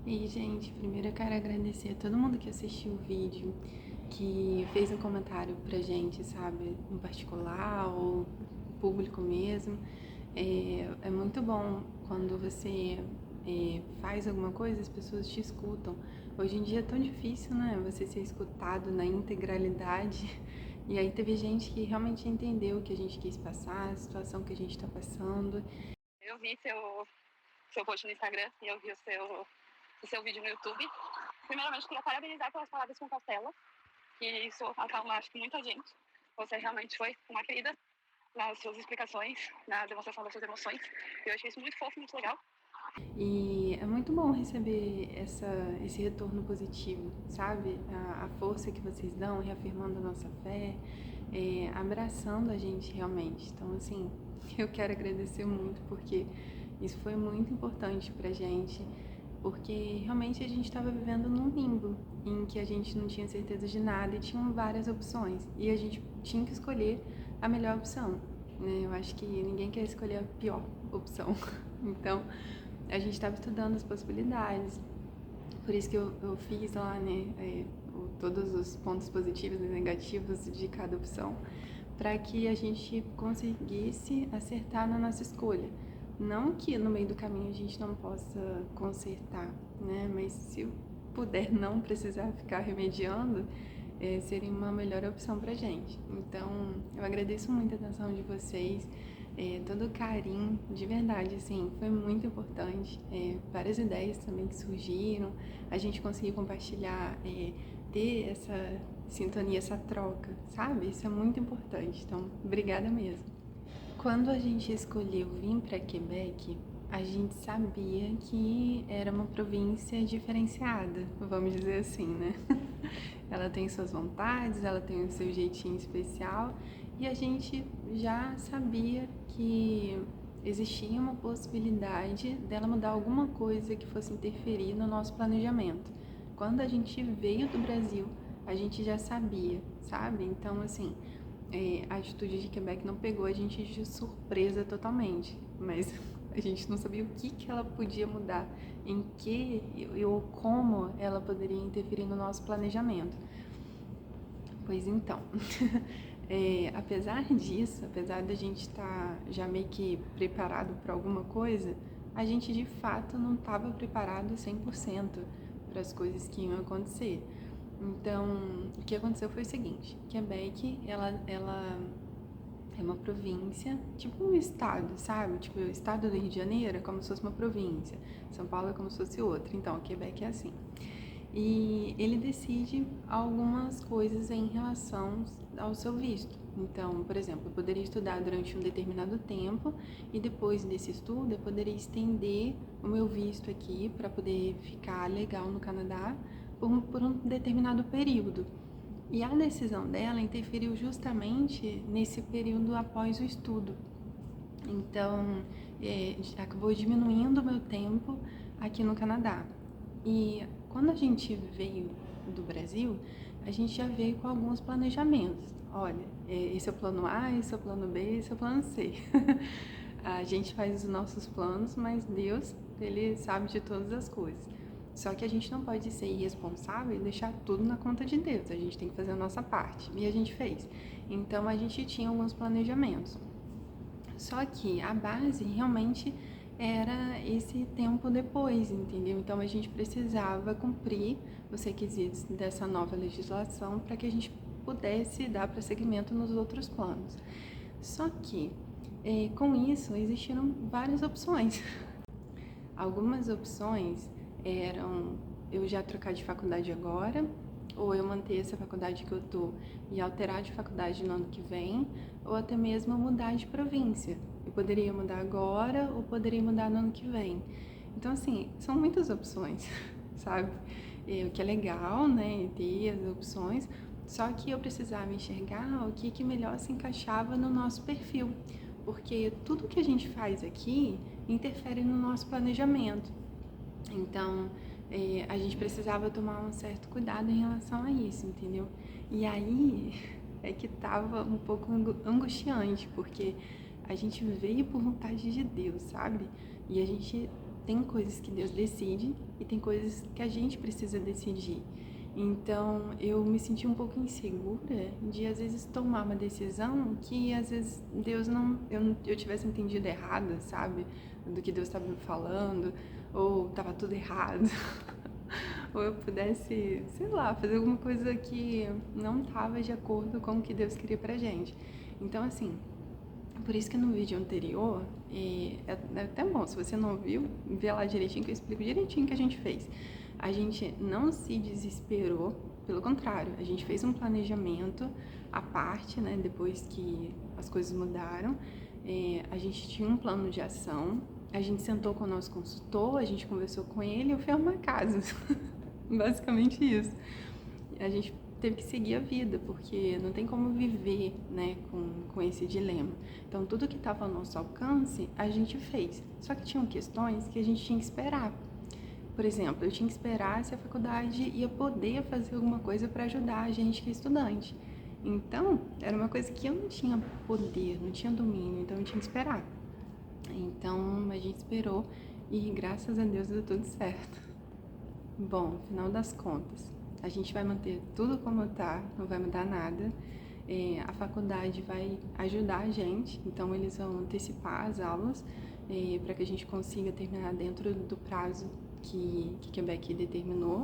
E, gente, primeiro eu quero agradecer a todo mundo que assistiu o vídeo, que fez um comentário pra gente, sabe, em particular ou público mesmo. É muito bom quando você faz alguma coisa, as pessoas te escutam. Hoje em dia é tão difícil, né, você ser escutado na integralidade. E aí teve gente que realmente entendeu o que a gente quis passar, a situação que a gente tá passando. Eu vi seu post no Instagram e eu vi o seu vídeo no YouTube. Primeiramente, queria parabenizar pelas palavras com cautela, que isso acalma, acho que muita gente. Você realmente foi uma querida nas suas explicações, na demonstração das suas emoções. Eu achei isso muito fofo, muito legal. E é muito bom receber esse retorno positivo, sabe? A força que vocês dão, reafirmando a nossa fé, abraçando a gente realmente. Então, assim, eu quero agradecer muito porque isso foi muito importante pra gente, porque realmente a gente estava vivendo num limbo em que a gente não tinha certeza de nada e tinham várias opções e a gente tinha que escolher a melhor opção, né? Eu acho que ninguém quer escolher a pior opção. Então, a gente estava estudando as possibilidades. Por isso que eu fiz lá, né, todos os pontos positivos e negativos de cada opção, para que a gente conseguisse acertar na nossa escolha. Não que no meio do caminho a gente não possa consertar, né, mas se puder não precisar ficar remediando, seria uma melhor opção pra gente. Então, eu agradeço muito a atenção de vocês, todo o carinho, de verdade, assim, foi muito importante. Várias ideias também que surgiram, a gente conseguiu compartilhar, ter essa sintonia, essa troca, sabe? Isso é muito importante, então, obrigada mesmo. Quando a gente escolheu vir para Quebec, a gente sabia que era uma província diferenciada, vamos dizer assim, né? Ela tem suas vontades, ela tem o seu jeitinho especial e a gente já sabia que existia uma possibilidade dela mudar alguma coisa que fosse interferir no nosso planejamento. Quando a gente veio do Brasil, a gente já sabia, sabe? Então, assim, a atitude de Quebec não pegou a gente de surpresa totalmente, mas a gente não sabia o que ela podia mudar, em que ou como ela poderia interferir no nosso planejamento. Pois então, apesar disso, apesar da gente estar já meio que preparado para alguma coisa, a gente de fato não estava preparado 100% para as coisas que iam acontecer. Então, o que aconteceu foi o seguinte: Quebec, ela é uma província, tipo um estado, sabe? Tipo, o estado do Rio de Janeiro é como se fosse uma província, São Paulo é como se fosse outra. Então, Quebec é assim. E ele decide algumas coisas em relação ao seu visto. Então, por exemplo, eu poderia estudar durante um determinado tempo e depois desse estudo eu poderia estender o meu visto aqui para poder ficar legal no Canadá por um determinado período. E a decisão dela interferiu justamente nesse período após o estudo. Então, acabou diminuindo o meu tempo aqui no Canadá. E quando a gente veio do Brasil, a gente já veio com alguns planejamentos. Olha, esse é o plano A, esse é o plano B, esse é o plano C. A gente faz os nossos planos, mas Deus, ele sabe de todas as coisas. Só que a gente não pode ser irresponsável e deixar tudo na conta de Deus. A gente tem que fazer a nossa parte. E a gente fez. Então a gente tinha alguns planejamentos. Só que a base realmente era esse tempo depois, entendeu? Então a gente precisava cumprir os requisitos dessa nova legislação para que a gente pudesse dar prosseguimento nos outros planos. Só que com isso existiram várias opções. Algumas opções eram eu já trocar de faculdade agora, ou eu manter essa faculdade que eu tô e alterar de faculdade no ano que vem, ou até mesmo mudar de província. Eu poderia mudar agora ou poderia mudar no ano que vem. Então, assim, são muitas opções, sabe? O que é legal, né, ter as opções, só que eu precisava enxergar o que melhor se encaixava no nosso perfil, porque tudo que a gente faz aqui interfere no nosso planejamento. Então, a gente precisava tomar um certo cuidado em relação a isso, entendeu? E aí é que tava um pouco angustiante, porque a gente veio por vontade de Deus, sabe? E a gente tem coisas que Deus decide e tem coisas que a gente precisa decidir. Então, eu me senti um pouco insegura de, às vezes, tomar uma decisão que, às vezes, eu tivesse entendido errado, sabe? Do que Deus estava me falando, ou estava tudo errado. Ou eu pudesse, sei lá, fazer alguma coisa que não estava de acordo com o que Deus queria pra gente. Então, assim, por isso que no vídeo anterior, é até bom, se você não viu, vê lá direitinho que eu explico direitinho o que a gente fez. A gente não se desesperou, pelo contrário, a gente fez um planejamento à parte, né, depois que as coisas mudaram. A gente tinha um plano de ação, a gente sentou com o nosso consultor, a gente conversou com ele e eu fui arrumar casa. Basicamente isso. A gente teve que seguir a vida, porque não tem como viver, né, com esse dilema. Então, tudo que estava ao nosso alcance, a gente fez. Só que tinham questões que a gente tinha que esperar. Por exemplo, eu tinha que esperar se a faculdade ia poder fazer alguma coisa para ajudar a gente que é estudante. Então, era uma coisa que eu não tinha poder, não tinha domínio, então eu tinha que esperar. Então, a gente esperou e, graças a Deus, deu tudo certo. Bom, no final das contas, a gente vai manter tudo como está, não vai mudar nada. A faculdade vai ajudar a gente, então eles vão antecipar as aulas para que a gente consiga terminar dentro do prazo que Quebec determinou,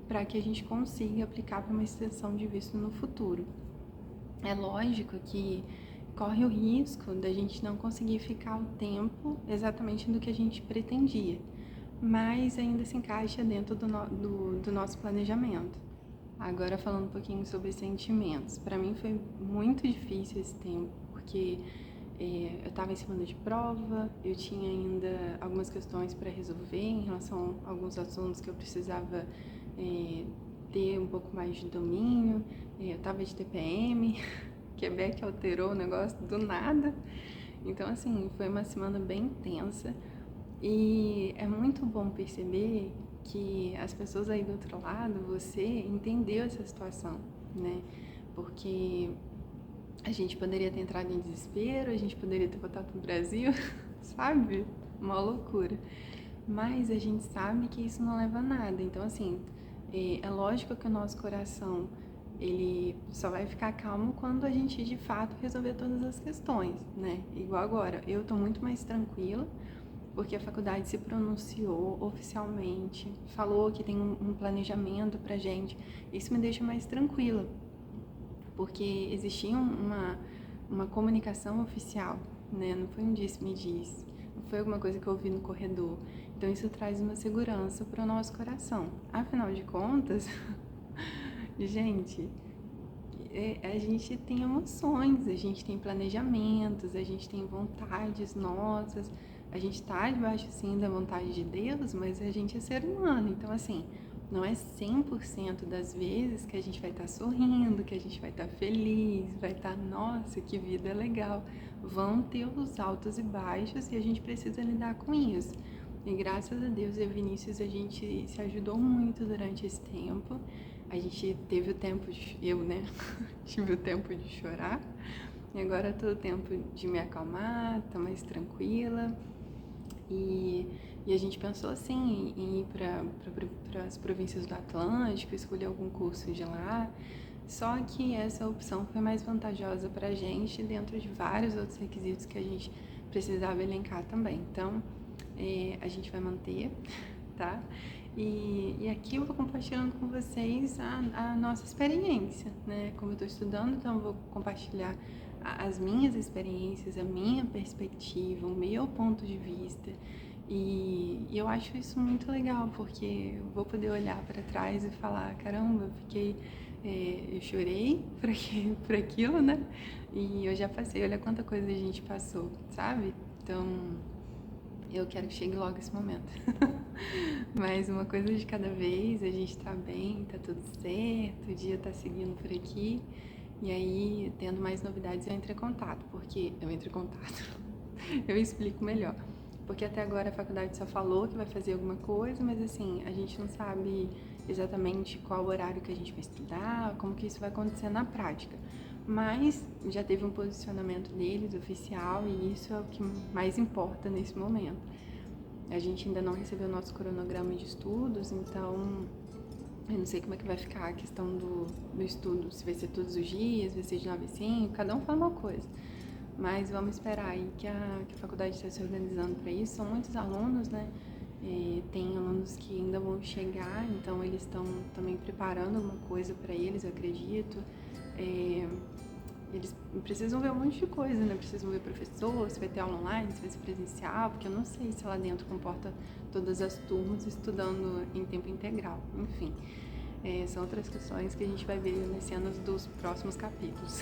para que a gente consiga aplicar para uma extensão de visto no futuro. É lógico que corre o risco da gente não conseguir ficar o tempo exatamente do que a gente pretendia, mas ainda se encaixa dentro do nosso planejamento. Agora, falando um pouquinho sobre sentimentos. Para mim foi muito difícil esse tempo, porque eu estava em semana de prova, eu tinha ainda algumas questões para resolver em relação a alguns assuntos que eu precisava ter um pouco mais de domínio. Eu estava de TPM, Quebec alterou o negócio do nada. Então, assim, foi uma semana bem intensa. E é muito bom perceber que as pessoas aí do outro lado, você entendeu essa situação, né? Porque a gente poderia ter entrado em desespero, a gente poderia ter voltado pro Brasil, sabe? Uma loucura. Mas a gente sabe que isso não leva a nada. Então, assim, é lógico que o nosso coração, ele só vai ficar calmo quando a gente, de fato, resolver todas as questões, né? Igual agora, eu tô muito mais tranquila, porque a faculdade se pronunciou oficialmente, falou que tem um planejamento pra gente. Isso me deixa mais tranquila, porque existia uma comunicação oficial, né? Não foi um disse-me-disse, não foi alguma coisa que eu ouvi no corredor. Então isso traz uma segurança para o nosso coração. Afinal de contas, gente, a gente tem emoções, a gente tem planejamentos, a gente tem vontades nossas. A gente está debaixo, sim, da vontade de Deus, mas a gente é ser humano. Então, assim, não é 100% das vezes que a gente vai estar sorrindo, que a gente vai estar feliz, vai estar, nossa, que vida legal. Vão ter os altos e baixos e a gente precisa lidar com isso. E graças a Deus, eu e Vinícius, a gente se ajudou muito durante esse tempo. A gente teve o tempo, né? Tive o tempo de chorar. E agora eu tô o tempo de me acalmar, tá mais tranquila. E a gente pensou assim em ir para as províncias do Atlântico, escolher algum curso de lá. Só que essa opção foi mais vantajosa para a gente dentro de vários outros requisitos que a gente precisava elencar também. Então, a gente vai manter, tá? E aqui eu vou compartilhando com vocês a nossa experiência, né? Como eu estou estudando, então eu vou compartilhar as minhas experiências, a minha perspectiva, o meu ponto de vista. E eu acho isso muito legal, porque eu vou poder olhar para trás e falar, caramba, eu chorei por aquilo, né? E eu já passei, olha quanta coisa a gente passou, sabe? Então, eu quero que chegue logo esse momento. Mas uma coisa de cada vez, a gente tá bem, tá tudo certo, o dia tá seguindo por aqui. E aí, tendo mais novidades, eu entro em contato, eu explico melhor. Porque até agora a faculdade só falou que vai fazer alguma coisa, mas assim, a gente não sabe exatamente qual horário que a gente vai estudar, como que isso vai acontecer na prática. Mas já teve um posicionamento deles oficial e isso é o que mais importa nesse momento. A gente ainda não recebeu o nosso cronograma de estudos, então eu não sei como é que vai ficar a questão do estudo, se vai ser todos os dias, vai ser de 9 a 5, cada um fala uma coisa. Mas vamos esperar aí que a faculdade está se organizando para isso. São muitos alunos, né? Tem alunos que ainda vão chegar, então eles estão também preparando alguma coisa para eles, eu acredito. Eles precisam ver um monte de coisa, né? Precisam ver professor, se vai ter aula online, se vai ser presencial, porque eu não sei se lá dentro comporta todas as turmas estudando em tempo integral. Enfim, são outras questões que a gente vai ver nas cenas dos próximos capítulos.